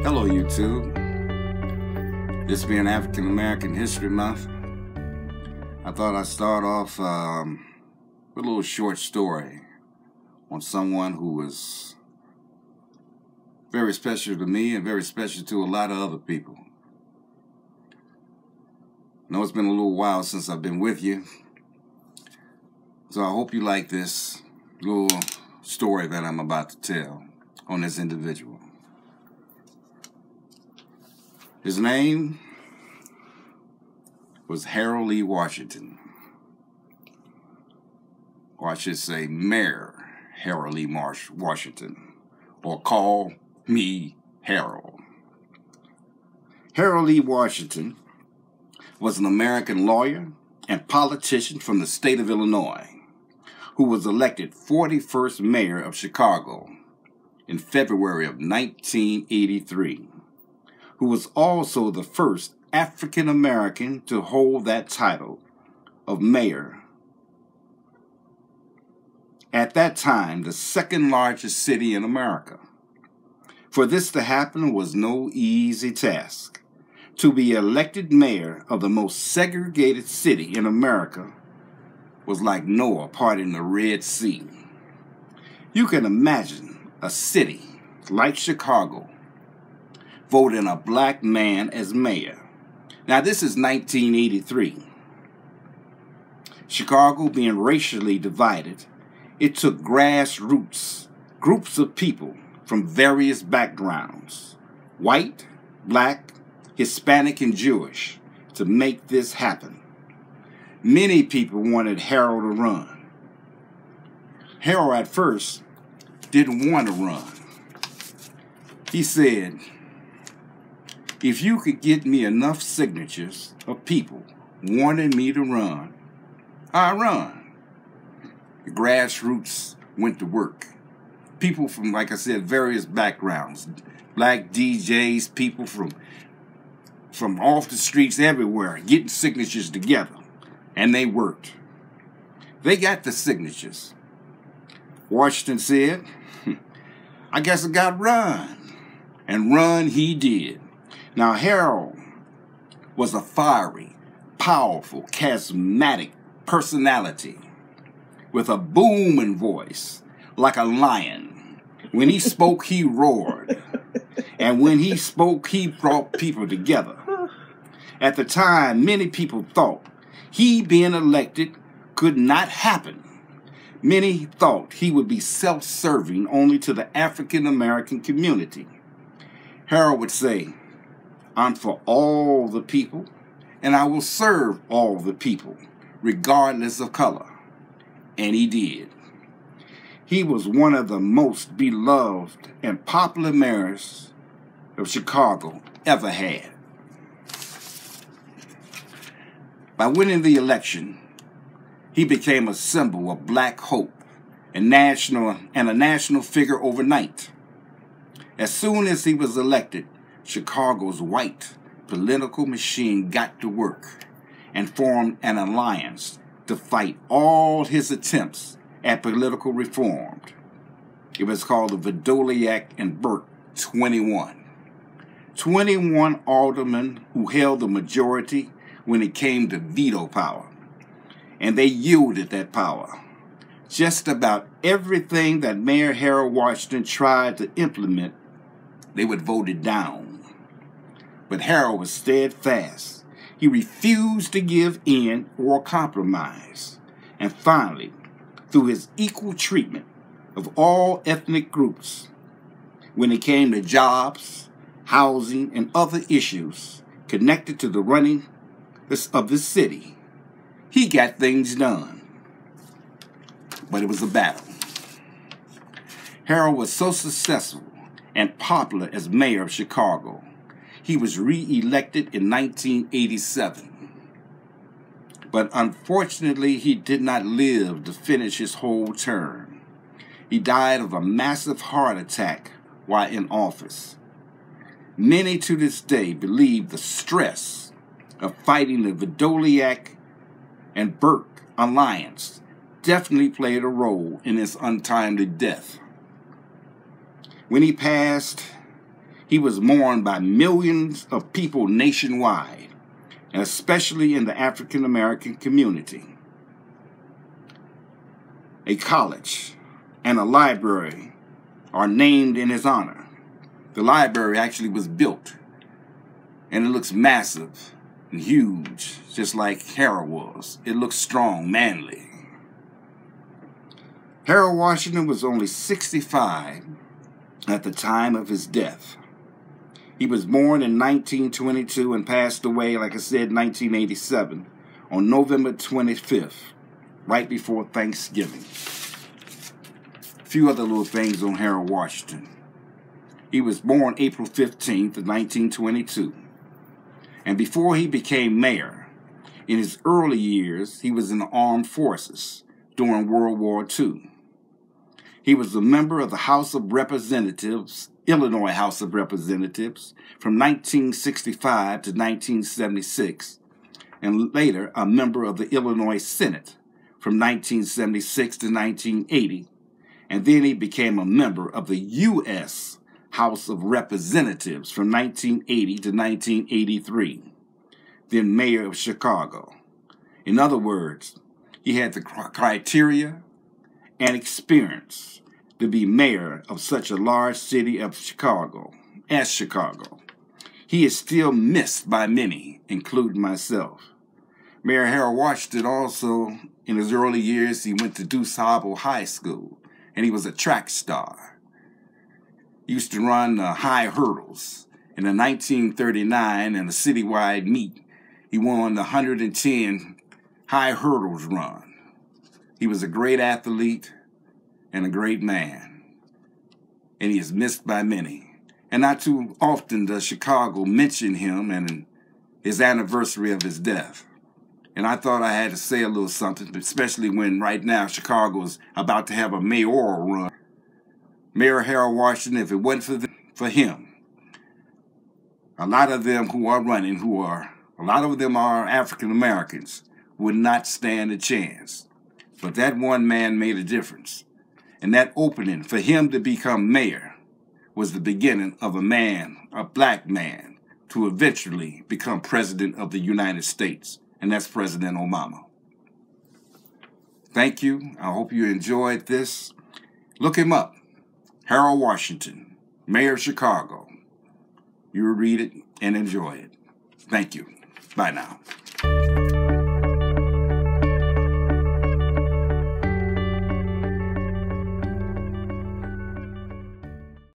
Hello, YouTube. This being African American History Month, I thought I'd start off with a little short story on someone who was very special to me and very special to a lot of other people. I know it's been a little while since I've been with you, so I hope you like this little story that I'm about to tell on this individual. His name was Harold Lee Washington, or I should say Mayor Harold Lee Washington, or call me Harold. Harold Lee Washington was an American lawyer and politician from the state of Illinois who was elected 41st mayor of Chicago in February of 1983. Who was also the first African American to hold that title of mayor. At that time, the second largest city in America. For this to happen was no easy task. To be elected mayor of the most segregated city in America was like Noah parting the Red Sea. You can imagine a city like Chicago voting a black man as mayor. Now, this is 1983. Chicago being racially divided, it took grassroots, groups of people from various backgrounds, white, black, Hispanic, and Jewish, to make this happen. Many people wanted Harold to run. Harold at first didn't want to run. He said, if you could get me enough signatures of people wanting me to run, I'll run. The grassroots went to work. People from, like I said, various backgrounds. Black DJs, people from off the streets everywhere, getting signatures together. And they worked. They got the signatures. Washington said, I guess I got to run. And run he did. Now, Harold was a fiery, powerful, charismatic personality with a booming voice like a lion. When he spoke, he roared. And when he spoke, he brought people together. At the time, many people thought he being elected could not happen. Many thought he would be self-serving only to the African American community. Harold would say, I'm for all the people, and I will serve all the people, regardless of color. And he did. He was one of the most beloved and popular mayors of Chicago ever had. By winning the election, he became a symbol of black hope and a national figure overnight. As soon as he was elected, Chicago's white political machine got to work and formed an alliance to fight all his attempts at political reform. It was called the Vidoliak and Burke 21. 21 aldermen who held the majority when it came to veto power. And they yielded that power. Just about everything that Mayor Harold Washington tried to implement, they would vote it down. But Harold was steadfast. He refused to give in or compromise. And finally, through his equal treatment of all ethnic groups, when it came to jobs, housing, and other issues connected to the running of the city, he got things done. But it was a battle. Harold was so successful and popular as mayor of Chicago, he was re-elected in 1987. But unfortunately, he did not live to finish his whole term. He died of a massive heart attack while in office. Many to this day believe the stress of fighting the Vidoliak and Burke alliance definitely played a role in his untimely death. When he passed, He was mourned by millions of people nationwide, and especially in the African American community. A college and a library are named in his honor. The library actually was built, and it looks massive and huge, just like Harold was. It looks strong, manly. Harold Washington was only 65 at the time of his death. He was born in 1922 and passed away, like I said, 1987 on November 25th, right before Thanksgiving. A few other little things on Harold Washington. He was born April 15th of 1922. And before he became mayor, in his early years, he was in the armed forces during World War II. He was a member of the House of Representatives, Illinois House of Representatives, from 1965 to 1976, and later a member of the Illinois Senate from 1976 to 1980, and then he became a member of the U.S. House of Representatives from 1980 to 1983, then mayor of Chicago. In other words, he had the criteria and experience to be mayor of such a large city of Chicago, as Chicago. He is still missed by many, including myself. Mayor Harold Washington also, in his early years, he went to DuSable High School, and he was a track star. He used to run high hurdles. In 1939, in a citywide meet, he won the 110 high hurdles run. He was a great athlete and a great man, and he is missed by many. And not too often does Chicago mention him and his anniversary of his death. And I thought I had to say a little something, especially when right now Chicago is about to have a mayoral run. Mayor Harold Washington, if it wasn't for him, a lot of them who are running, a lot of them are African Americans, would not stand a chance. But that one man made a difference. And that opening for him to become mayor was the beginning of a black man, to eventually become president of the United States. And that's President Obama. Thank you. I hope you enjoyed this. Look him up. Harold Washington, Mayor of Chicago. You will read it and enjoy it. Thank you. Bye now.